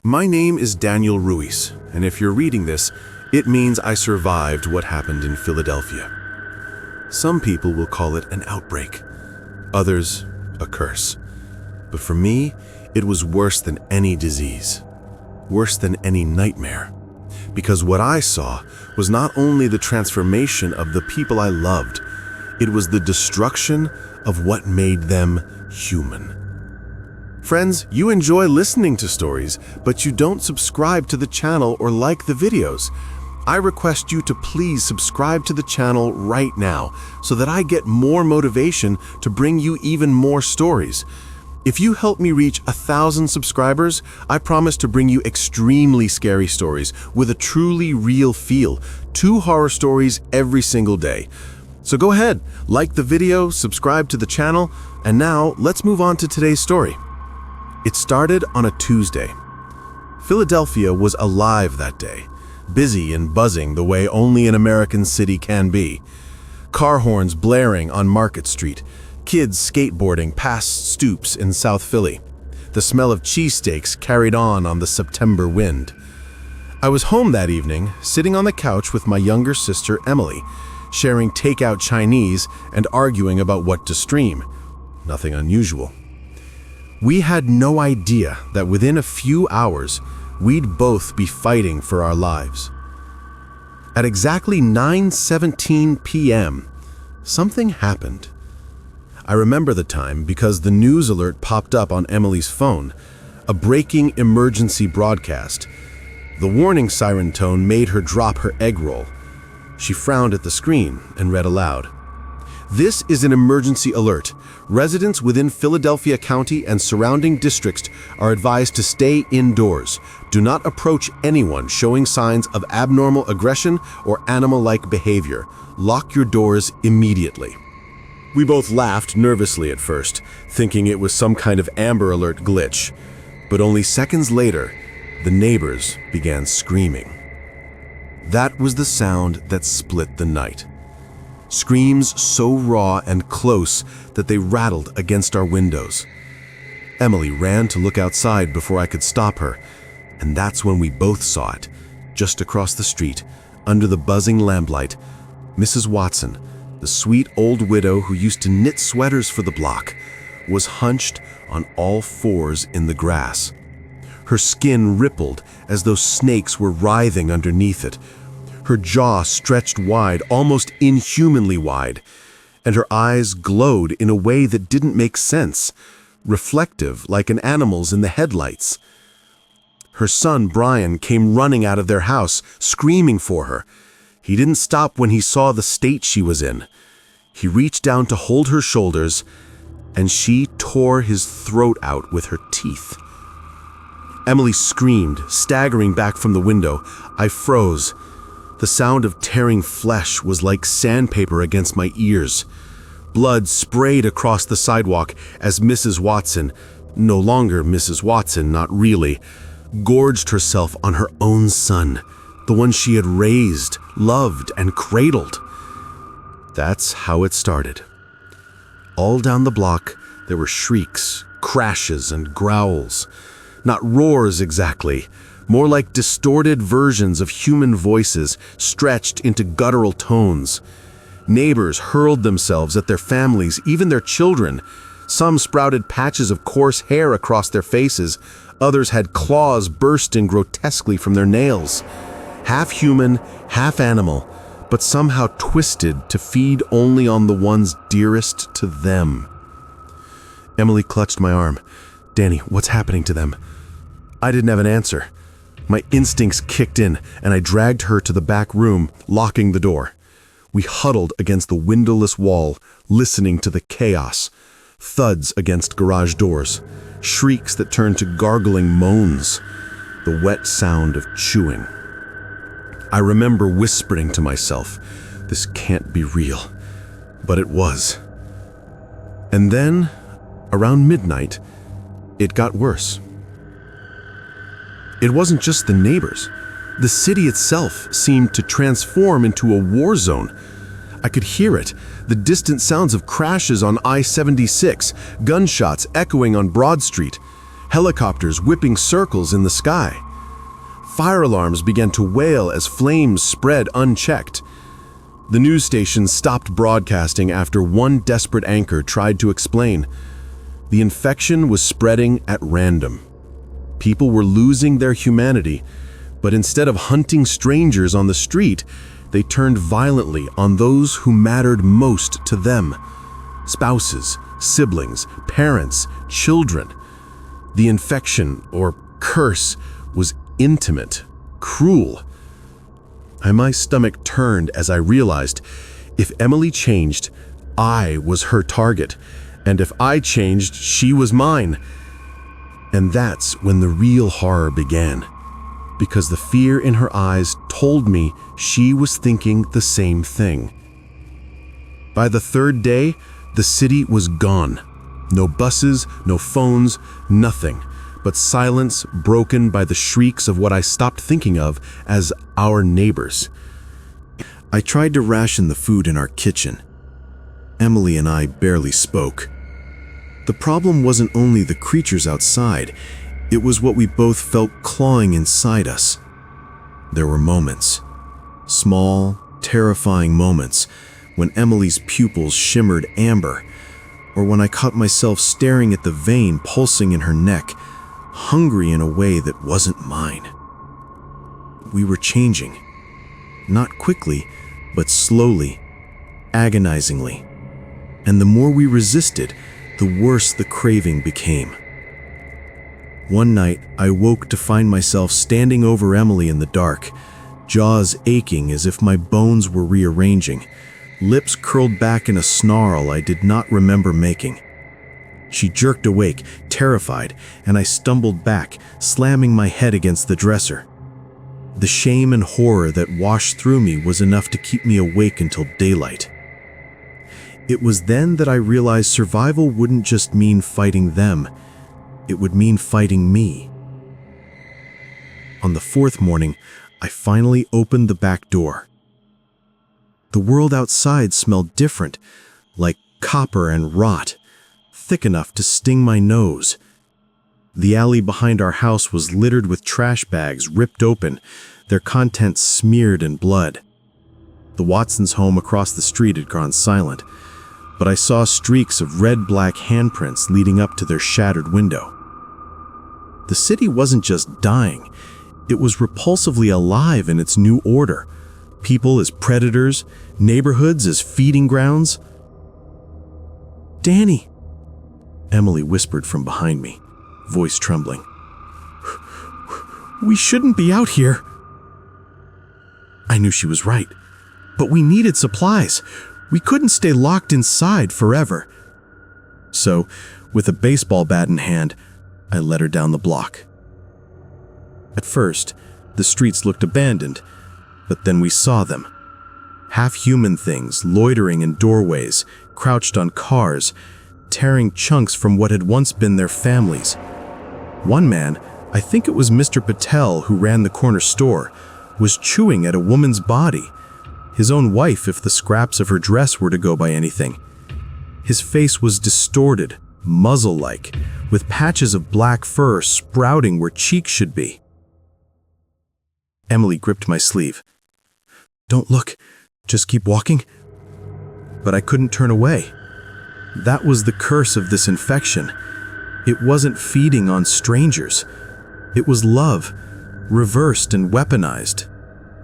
My name is Daniel Ruiz, and if you're reading this, it means I survived what happened in Philadelphia. Some people will call it an outbreak, others a curse. But for me, it was worse than any disease, worse than any nightmare. Because what I saw was not only the transformation of the people I loved, it was the destruction of what made them human. Friends, you enjoy listening to stories, but you don't subscribe to the channel or like the videos. I request you to please subscribe to the channel right now so that I get more motivation to bring you even more stories. If you help me reach 1,000 subscribers, I promise to bring you extremely scary stories with a truly real feel, 2 horror stories every single day. So go ahead, like the video, subscribe to the channel, and now let's move on to today's story. It started on a Tuesday. Philadelphia was alive that day, busy and buzzing the way only an American city can be. Car horns blaring on Market Street, kids skateboarding past stoops in South Philly. The smell of cheesesteaks carried on the September wind. I was home that evening, sitting on the couch with my younger sister Emily, sharing takeout Chinese and arguing about what to stream. Nothing unusual. We had no idea that within a few hours, we'd both be fighting for our lives. At exactly 9:17 p.m., something happened. I remember the time because the news alert popped up on Emily's phone, a breaking emergency broadcast. The warning siren tone made her drop her egg roll. She frowned at the screen and read aloud. This is an emergency alert. Residents within Philadelphia County and surrounding districts are advised to stay indoors. Do not approach anyone showing signs of abnormal aggression or animal-like behavior. Lock your doors immediately. We both laughed nervously at first, thinking it was some kind of Amber Alert glitch. But only seconds later, the neighbors began screaming. That was the sound that split the night. Screams so raw and close that they rattled against our windows. Emily ran to look outside before I could stop her, and that's when we both saw it. Just across the street, under the buzzing lamplight, Mrs. Watson, the sweet old widow who used to knit sweaters for the block, was hunched on all fours in the grass. Her skin rippled as though snakes were writhing underneath it. Her jaw stretched wide, almost inhumanly wide, and her eyes glowed in a way that didn't make sense, reflective like an animal's in the headlights. Her son, Brian, came running out of their house, screaming for her. He didn't stop when he saw the state she was in. He reached down to hold her shoulders, and she tore his throat out with her teeth. Emily screamed, staggering back from the window. I froze. The sound of tearing flesh was like sandpaper against my ears. Blood sprayed across the sidewalk as Mrs. Watson, no longer Mrs. Watson, not really, gorged herself on her own son, the one she had raised, loved, and cradled. That's how it started. All down the block, there were shrieks, crashes, and growls. Not roars exactly, more like distorted versions of human voices stretched into guttural tones. Neighbors hurled themselves at their families, even their children. Some sprouted patches of coarse hair across their faces. Others had claws bursting grotesquely from their nails. Half human, half animal, but somehow twisted to feed only on the ones dearest to them. Emily clutched my arm. Danny, what's happening to them? I didn't have an answer. My instincts kicked in, and I dragged her to the back room, locking the door. We huddled against the windowless wall, listening to the chaos. Thuds against garage doors, shrieks that turned to gargling moans, the wet sound of chewing. I remember whispering to myself, this can't be real. But it was. And then, around midnight, it got worse. It wasn't just the neighbors. The city itself seemed to transform into a war zone. I could hear it, the distant sounds of crashes on I-76, gunshots echoing on Broad Street. helicopters whipping circles in the sky. Fire alarms began to wail as flames spread unchecked. The news stations stopped broadcasting after one desperate anchor tried to explain. The infection was spreading at random. People were losing their humanity, but instead of hunting strangers on the street, they turned violently on those who mattered most to them: spouses, siblings, parents, children. The infection, or curse, was intimate, cruel. My stomach turned as I realized if Emily changed, I was her target, and if I changed, she was mine. And that's when the real horror began, because the fear in her eyes told me she was thinking the same thing. By the third day, the city was gone. No buses, no phones, nothing, but silence broken by the shrieks of what I stopped thinking of as our neighbors. I tried to ration the food in our kitchen. Emily and I barely spoke. The problem wasn't only the creatures outside, it was what we both felt clawing inside us. There were moments, small, terrifying moments, when Emily's pupils shimmered amber, or when I caught myself staring at the vein pulsing in her neck, hungry in a way that wasn't mine. We were changing. Not quickly, but slowly, agonizingly. And the more we resisted, the worse the craving became. One night, I woke to find myself standing over Emily in the dark, jaws aching as if my bones were rearranging, lips curled back in a snarl I did not remember making. She jerked awake, terrified, and I stumbled back, slamming my head against the dresser. The shame and horror that washed through me was enough to keep me awake until daylight. It was then that I realized survival wouldn't just mean fighting them, it would mean fighting me. On the fourth morning, I finally opened the back door. The world outside smelled different, like copper and rot, thick enough to sting my nose. The alley behind our house was littered with trash bags ripped open, their contents smeared in blood. The Watsons' home across the street had gone silent, but I saw streaks of red-black handprints leading up to their shattered window. The city wasn't just dying, it was repulsively alive in its new order. People as predators, neighborhoods as feeding grounds. "Danny," Emily whispered from behind me, voice trembling. "We shouldn't be out here." I knew she was right, but we needed supplies. We couldn't stay locked inside forever. So, with a baseball bat in hand, I led her down the block. At first, the streets looked abandoned, but then we saw them. Half-human things loitering in doorways, crouched on cars, tearing chunks from what had once been their families. One man, I think it was Mr. Patel who ran the corner store, was chewing at a woman's body, his own wife if the scraps of her dress were to go by anything. His face was distorted, muzzle-like, with patches of black fur sprouting where cheeks should be. Emily gripped my sleeve. "Don't look, just keep walking." But I couldn't turn away. That was the curse of this infection. It wasn't feeding on strangers. It was love, reversed and weaponized,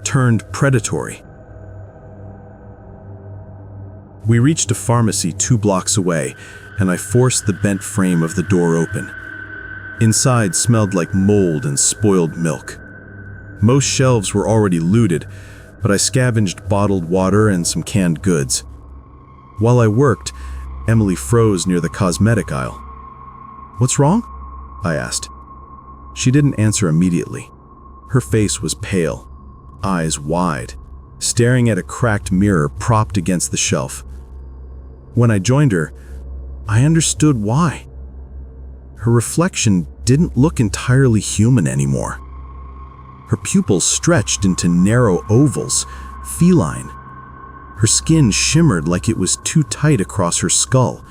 turned predatory. We reached a pharmacy 2 blocks away, and I forced the bent frame of the door open. Inside smelled like mold and spoiled milk. Most shelves were already looted, but I scavenged bottled water and some canned goods. While I worked, Emily froze near the cosmetic aisle. "What's wrong?" I asked. She didn't answer immediately. Her face was pale, eyes wide, staring at a cracked mirror propped against the shelf. When I joined her, I understood why. Her reflection didn't look entirely human anymore. Her pupils stretched into narrow ovals, feline. Her skin shimmered like it was too tight across her skull.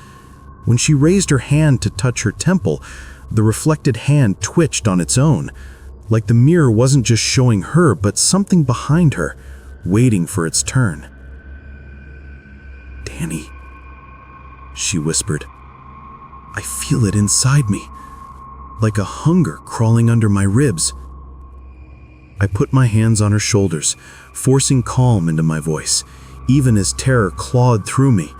When she raised her hand to touch her temple, The reflected hand twitched on its own, like the mirror wasn't just showing her, but something behind her, waiting for its turn. "Danny," she whispered. "I feel it inside me, like a hunger crawling under my ribs." I put my hands on her shoulders, forcing calm into my voice, even as terror clawed through me.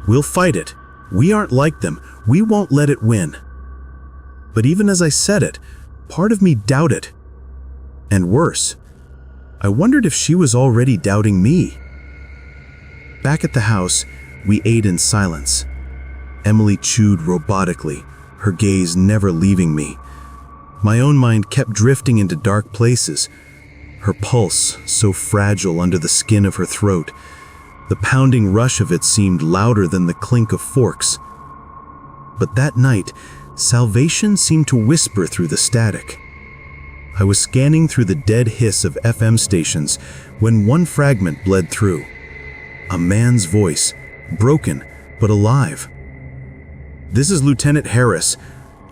"We'll fight it. We aren't like them. We won't let it win." But even as I said it, part of me doubted. And worse, I wondered if she was already doubting me. Back at the house, we ate in silence. Emily chewed robotically, her gaze never leaving me. My own mind kept drifting into dark places, her pulse so fragile under the skin of her throat. The pounding rush of it seemed louder than the clink of forks. But that night, salvation seemed to whisper through the static. I was scanning through the dead hiss of FM stations when one fragment bled through. A man's voice, broken but alive. "This is Lieutenant Harris.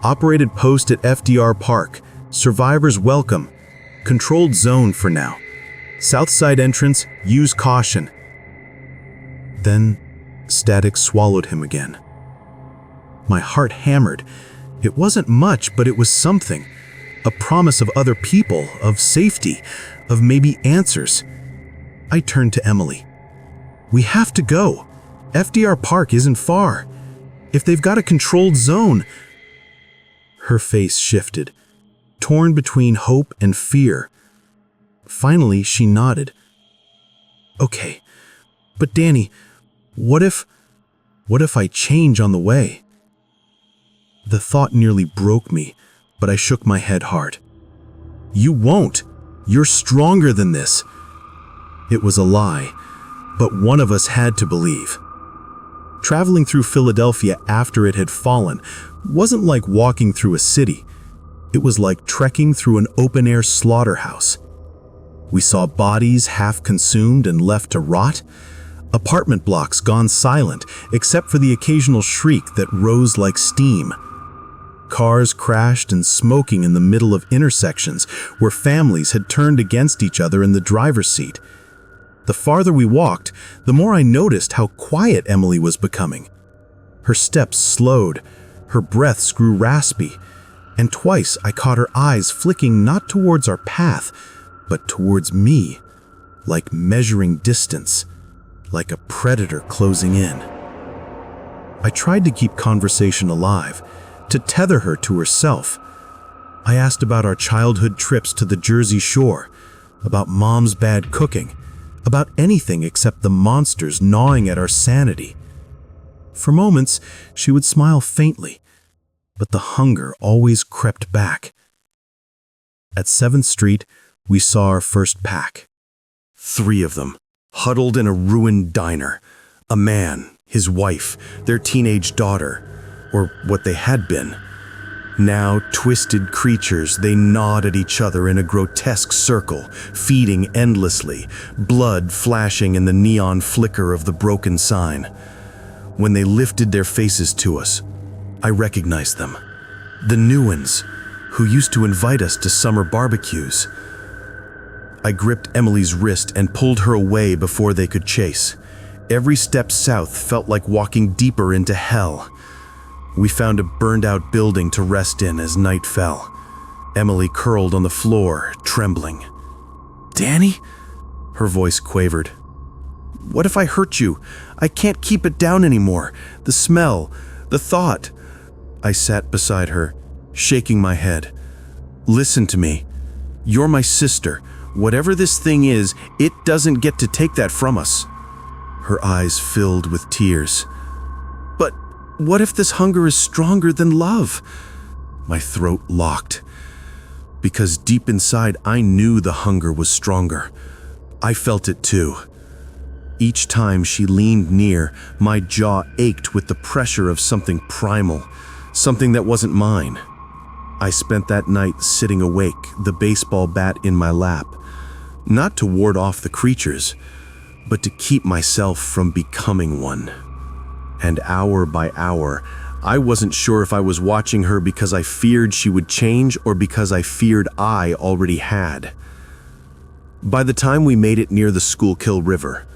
Operated post at FDR Park. Survivors welcome. Controlled zone for now. South side entrance, use caution." Then, static swallowed him again. My heart hammered. It wasn't much, but it was something. A promise of other people, of safety, of maybe answers. I turned to Emily. "We have to go. FDR Park isn't far. If they've got a controlled zone..." Her face shifted, torn between hope and fear. Finally, she nodded. "Okay, but Danny, what if I change on the way?" The thought nearly broke me, but I shook my head hard. "You won't. You're stronger than this." It was a lie, but one of us had to believe. Traveling through Philadelphia after it had fallen wasn't like walking through a city. It was like trekking through an open-air slaughterhouse. We saw bodies half consumed and left to rot, apartment blocks gone silent except for the occasional shriek that rose like steam. Cars crashed and smoking in the middle of intersections where families had turned against each other in the driver's seat. The farther we walked, the more I noticed how quiet Emily was becoming. Her steps slowed, her breaths grew raspy, and twice I caught her eyes flicking not towards our path, but towards me, like measuring distance, like a predator closing in. I tried to keep conversation alive, to tether her to herself. I asked about our childhood trips to the Jersey Shore, about Mom's bad cooking, about anything except the monsters gnawing at our sanity. For moments, she would smile faintly, but the hunger always crept back. At 7th Street, we saw our first pack. 3 of them, huddled in a ruined diner. A man, his wife, their teenage daughter, or what they had been. Now twisted creatures, they gnawed at each other in a grotesque circle, feeding endlessly, blood flashing in the neon flicker of the broken sign. When they lifted their faces to us, I recognized them. The new ones, who used to invite us to summer barbecues. I gripped Emily's wrist and pulled her away before they could chase. Every step south felt like walking deeper into hell. We found a burned-out building to rest in as night fell. Emily curled on the floor, trembling. "Danny?" Her voice quavered. "What if I hurt you? I can't keep it down anymore. The smell, the thought." I sat beside her, shaking my head. "Listen to me. You're my sister. Whatever this thing is, it doesn't get to take that from us." Her eyes filled with tears. "But what if this hunger is stronger than love?" My throat locked. Because deep inside, I knew the hunger was stronger. I felt it too. Each time she leaned near, my jaw ached with the pressure of something primal, something that wasn't mine. I spent that night sitting awake, the baseball bat in my lap, not to ward off the creatures, but to keep myself from becoming one. And hour by hour, I wasn't sure if I was watching her because I feared she would change or because I feared I already had. By the time we made it near the Schuylkill River,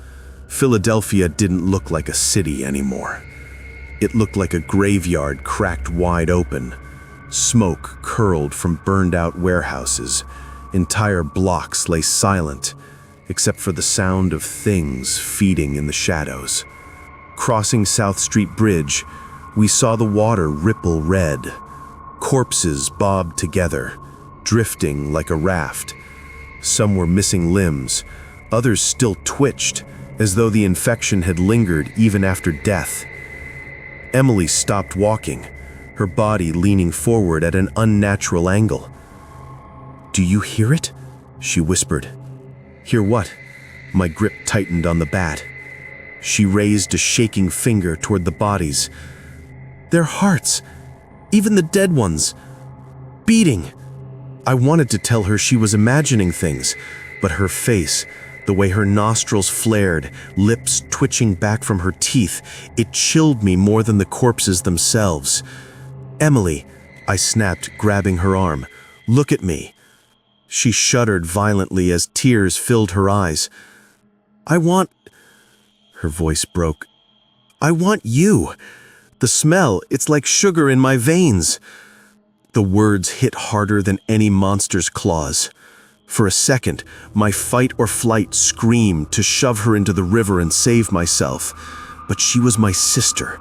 Philadelphia didn't look like a city anymore. It looked like a graveyard cracked wide open. Smoke curled from burned-out warehouses. Entire blocks lay silent, except for the sound of things feeding in the shadows. Crossing South Street Bridge, we saw the water ripple red. Corpses bobbed together, drifting like a raft. Some were missing limbs, others still twitched, as though the infection had lingered even after death. Emily stopped walking, her body leaning forward at an unnatural angle. "Do you hear it?" she whispered. "Hear what?" My grip tightened on the bat. She raised a shaking finger toward the bodies. Their hearts, even the dead ones, beating. I wanted to tell her she was imagining things, but her face, the way her nostrils flared, lips twitching back from her teeth, it chilled me more than the corpses themselves. "Emily," I snapped, grabbing her arm. "Look at me." She shuddered violently as tears filled her eyes. "I want..." Her voice broke. "I want you. The smell, it's like sugar in my veins." The words hit harder than any monster's claws. For a second, my fight or flight screamed to shove her into the river and save myself. But she was my sister,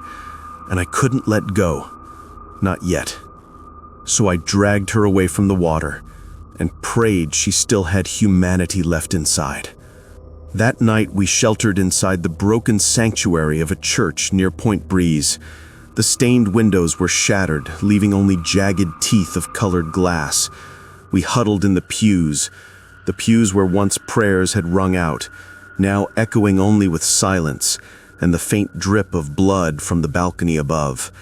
and I couldn't let go. Not yet. So I dragged her away from the water and prayed she still had humanity left inside. That night we sheltered inside the broken sanctuary of a church near Point Breeze. The stained windows were shattered, leaving only jagged teeth of colored glass. We huddled in the pews where once prayers had rung out, now echoing only with silence and the faint drip of blood from the balcony above.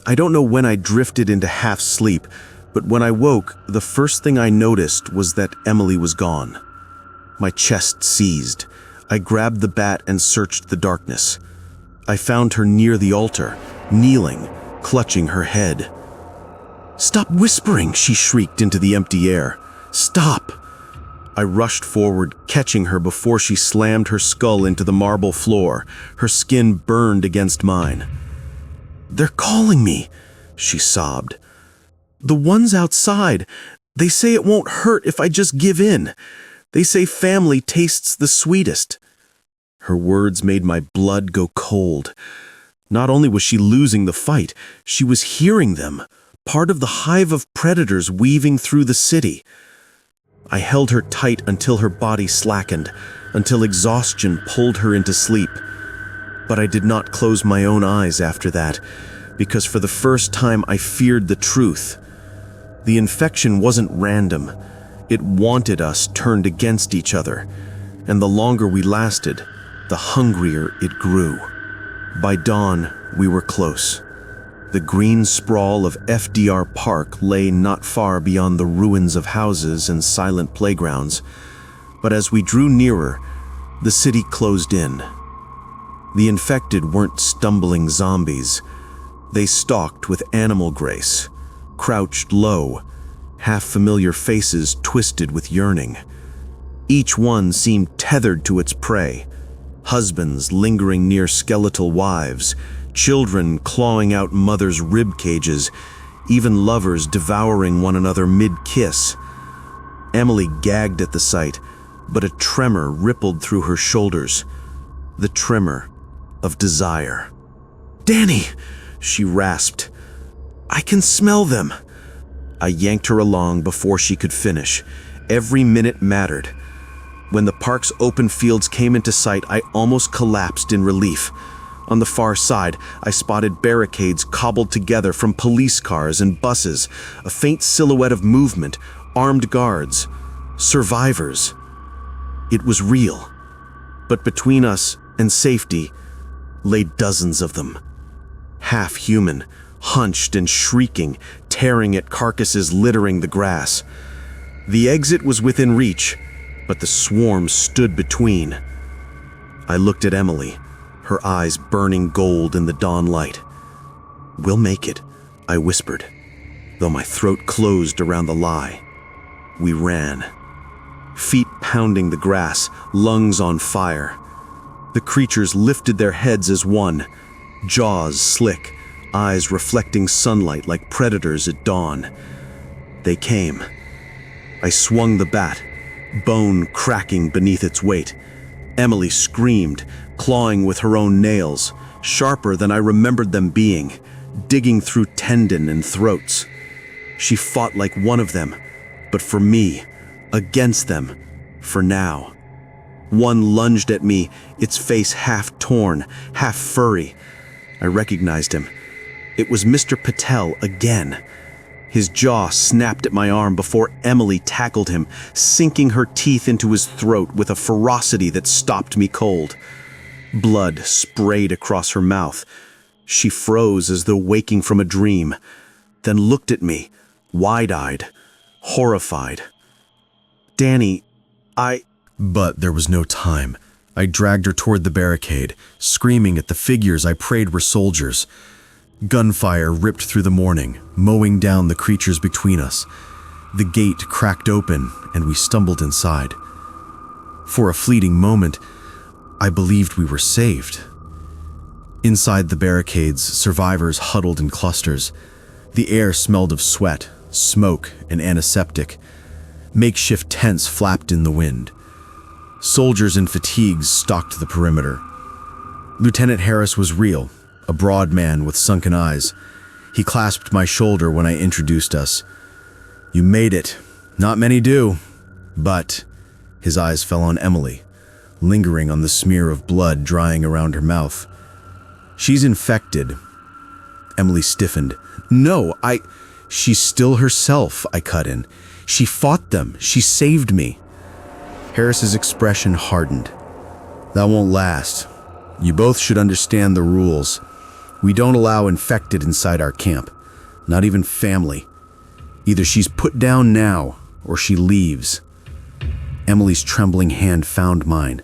I don't know when I drifted into half sleep, but when I woke, the first thing I noticed was that Emily was gone. My chest seized. I grabbed the bat and searched the darkness. I found her near the altar, kneeling, clutching her head. "Stop whispering!" she shrieked into the empty air. "Stop!" I rushed forward, catching her before she slammed her skull into the marble floor. Her skin burned against mine. "They're calling me," she sobbed. "The ones outside. They say it won't hurt if I just give in. They say family tastes the sweetest." Her words made my blood go cold. Not only was she losing the fight, she was hearing them, part of the hive of predators weaving through the city. I held her tight until her body slackened, until exhaustion pulled her into sleep. But I did not close my own eyes after that, because for the first time I feared the truth. The infection wasn't random. It wanted us turned against each other, and the longer we lasted, the hungrier it grew. By dawn, we were close. The green sprawl of FDR Park lay not far beyond the ruins of houses and silent playgrounds, but as we drew nearer, the city closed in. The infected weren't stumbling zombies. They stalked with animal grace, crouched low, half-familiar faces twisted with yearning. Each one seemed tethered to its prey. Husbands lingering near skeletal wives, children clawing out mothers' rib cages, even lovers devouring one another mid-kiss. Emily gagged at the sight, but a tremor rippled through her shoulders. The tremor of desire. "Danny!" she rasped. "I can smell them!" I yanked her along before she could finish. Every minute mattered. When the park's open fields came into sight, I almost collapsed in relief. On the far side, I spotted barricades cobbled together from police cars and buses, a faint silhouette of movement, armed guards, survivors. It was real. But between us and safety lay dozens of them. Half human, hunched and shrieking, tearing at carcasses littering the grass. The exit was within reach, but the swarm stood between. I looked at Emily, her eyes burning gold in the dawn light. "We'll make it," I whispered, though my throat closed around the lie. We ran, feet pounding the grass, lungs on fire. The creatures lifted their heads as one, jaws slick, eyes reflecting sunlight like predators at dawn. They came. I swung the bat, bone cracking beneath its weight. Emily screamed, clawing with her own nails, sharper than I remembered them being, digging through tendon and throats. She fought like one of them, but for me, against them, for now. One lunged at me, its face half torn, half furry. I recognized him. It was Mr. Patel again. His jaw snapped at my arm before Emily tackled him, sinking her teeth into his throat with a ferocity that stopped me cold. Blood sprayed across her mouth. She froze as though waking from a dream, then looked at me, wide-eyed, horrified. "Danny, But there was no time. I dragged her toward the barricade, screaming at the figures I prayed were soldiers. Gunfire ripped through the morning, mowing down the creatures between us. The gate cracked open, and we stumbled inside. For a fleeting moment, I believed we were saved. Inside the barricades, survivors huddled in clusters. The air smelled of sweat, smoke, and antiseptic. Makeshift tents flapped in the wind. Soldiers in fatigues stalked the perimeter. Lieutenant Harris was real, a broad man with sunken eyes. He clasped my shoulder when I introduced us. "You made it. Not many do. But," his eyes fell on Emily, lingering on the smear of blood drying around her mouth. "She's infected." Emily stiffened. "No, She's still herself," I cut in. "She fought them. She saved me." Harris's expression hardened. "That won't last. You both should understand the rules. We don't allow infected inside our camp. Not even family. Either she's put down now, or she leaves." Emily's trembling hand found mine.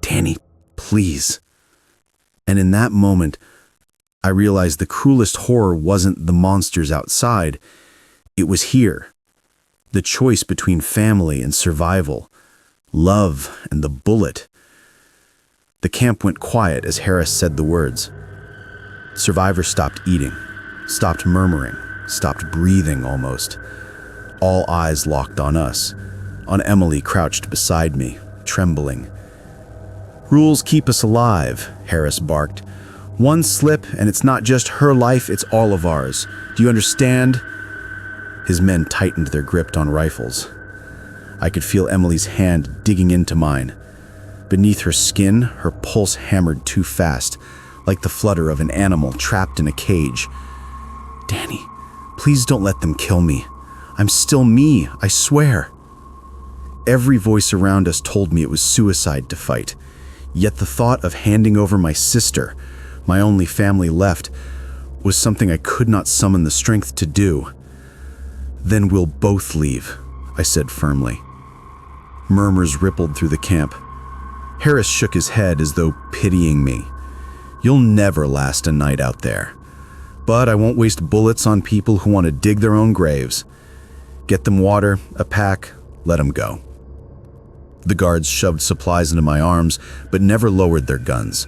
"Danny, please." And in that moment, I realized the cruelest horror wasn't the monsters outside. It was here. The choice between family and survival, love and the bullet. The camp went quiet as Harris said the words. Survivors stopped eating, stopped murmuring, stopped breathing almost. All eyes locked on us, on Emily crouched beside me, trembling. "Rules keep us alive," Harris barked. "One slip and it's not just her life, it's all of ours. Do you understand?" His men tightened their grip on rifles. I could feel Emily's hand digging into mine. Beneath her skin, her pulse hammered too fast, like the flutter of an animal trapped in a cage. "Danny, please don't let them kill me. I'm still me, I swear." Every voice around us told me it was suicide to fight. Yet the thought of handing over my sister, my only family left, was something I could not summon the strength to do. "Then we'll both leave," I said firmly. Murmurs rippled through the camp. Harris shook his head as though pitying me. "You'll never last a night out there. But I won't waste bullets on people who want to dig their own graves. Get them water, a pack, let them go." The guards shoved supplies into my arms, but never lowered their guns.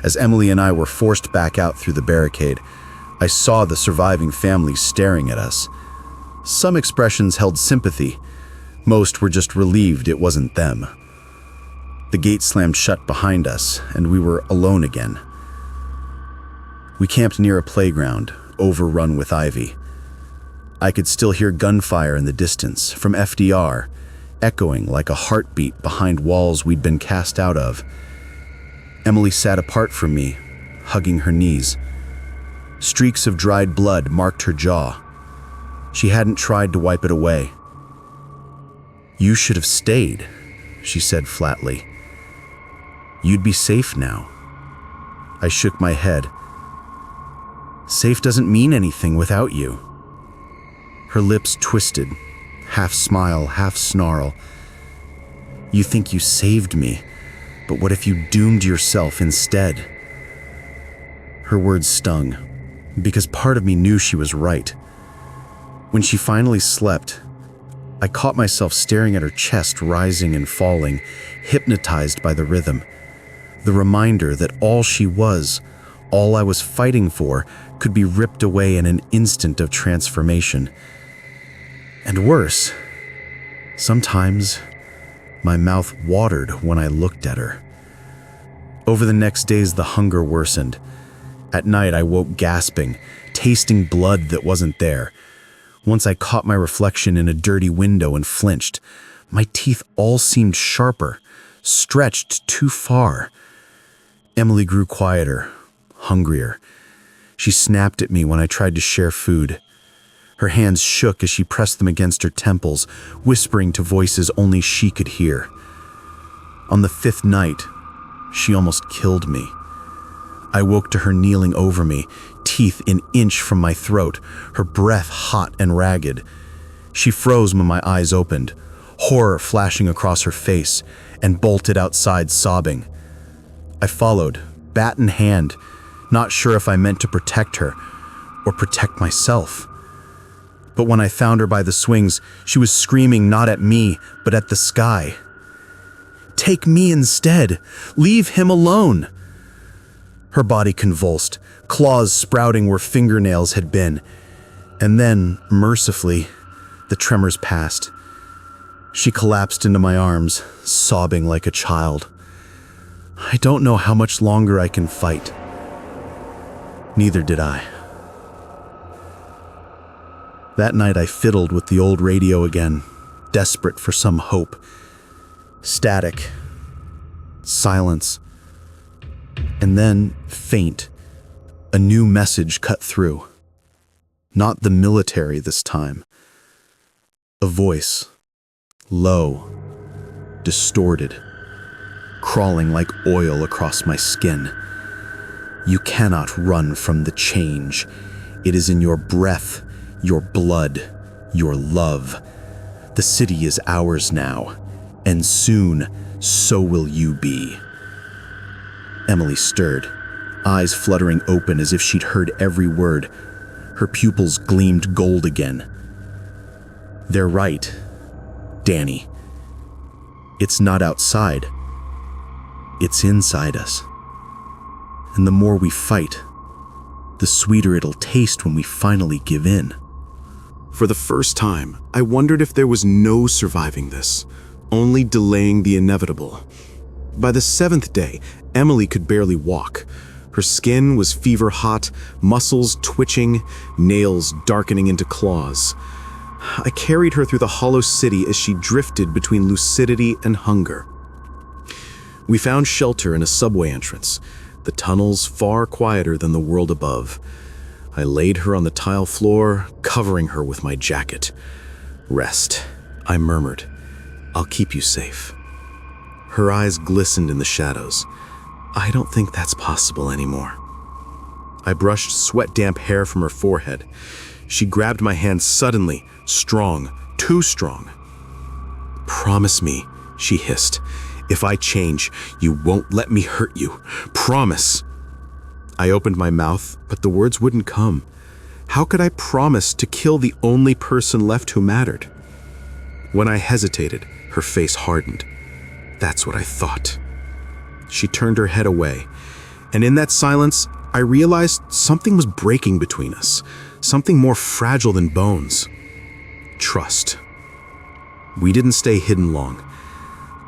As Emily and I were forced back out through the barricade, I saw the surviving families staring at us. Some expressions held sympathy. Most were just relieved it wasn't them. The gate slammed shut behind us, and we were alone again. We camped near a playground, overrun with ivy. I could still hear gunfire in the distance, from FDR, echoing like a heartbeat behind walls we'd been cast out of. Emily sat apart from me, hugging her knees. Streaks of dried blood marked her jaw. She hadn't tried to wipe it away. "You should have stayed," she said flatly. "You'd be safe now." I shook my head. "Safe doesn't mean anything without you." Her lips twisted, half smile, half snarl. "You think you saved me, but what if you doomed yourself instead?" Her words stung. because part of me knew she was right. When she finally slept, I caught myself staring at her chest rising and falling, hypnotized by the rhythm. The reminder that all she was, all I was fighting for, could be ripped away in an instant of transformation. And worse, sometimes my mouth watered when I looked at her. Over the next days, the hunger worsened. At night, I woke gasping, tasting blood that wasn't there. Once I caught my reflection in a dirty window and flinched. My teeth all seemed sharper, stretched too far. Emily grew quieter, hungrier. She snapped at me when I tried to share food. Her hands shook as she pressed them against her temples, whispering to voices only she could hear. On the 5th night, she almost killed me. I woke to her kneeling over me, teeth an inch from my throat, her breath hot and ragged. She froze when my eyes opened, horror flashing across her face, and bolted outside sobbing. I followed, bat in hand, not sure if I meant to protect her or protect myself. But when I found her by the swings, she was screaming not at me, but at the sky. "Take me instead! Leave him alone!" Her body convulsed, claws sprouting where fingernails had been. And then, mercifully, the tremors passed. She collapsed into my arms, sobbing like a child. I don't know how much longer I can fight. Neither did I. That night I fiddled with the old radio again, desperate for some hope. Static. Silence. And then, faint, a new message cut through. Not the military this time. A voice, low, distorted, crawling like oil across my skin. You cannot run from the change. It is in your breath, your blood, your love. The city is ours now, and soon so will you be. Emily stirred, eyes fluttering open as if she'd heard every word. Her pupils gleamed gold again. They're right, Danny. It's not outside. It's inside us. And the more we fight, the sweeter it'll taste when we finally give in. For the first time, I wondered if there was no surviving this, only delaying the inevitable. By the 7th day, Emily could barely walk. Her skin was fever hot, muscles twitching, nails darkening into claws. I carried her through the hollow city as she drifted between lucidity and hunger. We found shelter in a subway entrance, the tunnels far quieter than the world above. I laid her on the tile floor, covering her with my jacket. "Rest," I murmured. "I'll keep you safe." Her eyes glistened in the shadows. I don't think that's possible anymore. I brushed sweat-damp hair from her forehead. She grabbed my hand suddenly, strong, too strong. "Promise me," she hissed. "If I change, you won't let me hurt you. Promise." I opened my mouth, but the words wouldn't come. How could I promise to kill the only person left who mattered? When I hesitated, her face hardened. That's what I thought. She turned her head away, and in that silence, I realized something was breaking between us, something more fragile than bones. Trust. We didn't stay hidden long.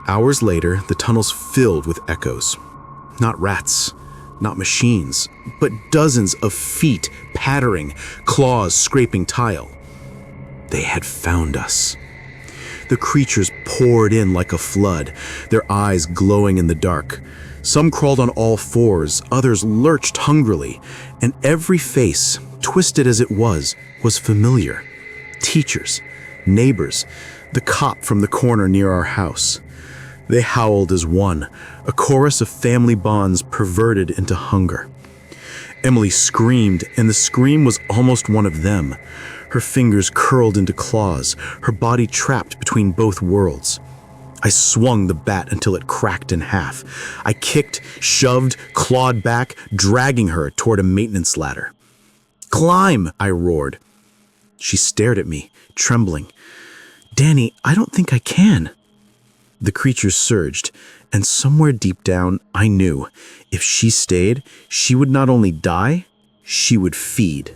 Hours later, the tunnels filled with echoes. Not rats, not machines, but dozens of feet pattering, claws scraping tile. They had found us. The creatures poured in like a flood, their eyes glowing in the dark. Some crawled on all fours, others lurched hungrily, and every face, twisted as it was familiar. Teachers, neighbors, the cop from the corner near our house. They howled as one, a chorus of family bonds perverted into hunger. Emily screamed, and the scream was almost one of them. Her fingers curled into claws, her body trapped between both worlds. I swung the bat until it cracked in half. I kicked, shoved, clawed back, dragging her toward a maintenance ladder. Climb, I roared. She stared at me, trembling. Danny, I don't think I can. The creatures surged, and somewhere deep down, I knew if she stayed, she would not only die, she would feed.